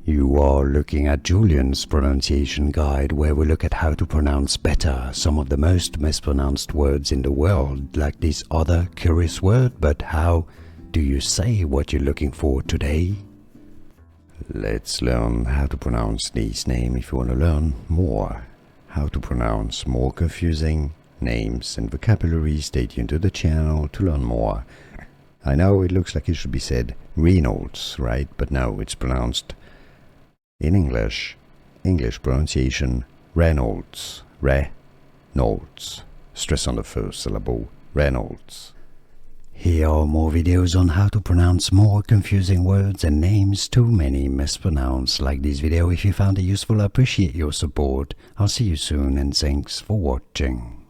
You are looking at Julian's pronunciation guide, where we look at how to pronounce better some of the most mispronounced words in the world, like this other curious word. But how do you say what you're looking for today? Let's learn how to pronounce these names if you want to learn more. How to pronounce more confusing names and vocabulary. Stay tuned to the channel to learn more. I know it looks like it should be said Reynolds, right? But no, it's pronounced in English pronunciation, Reynolds. Reynolds. Stress on the first syllable, Reynolds. Here are more videos on how to pronounce more confusing words and names too many mispronounced. Like this video if you found it useful. I appreciate your support. I'll see you soon and thanks for watching.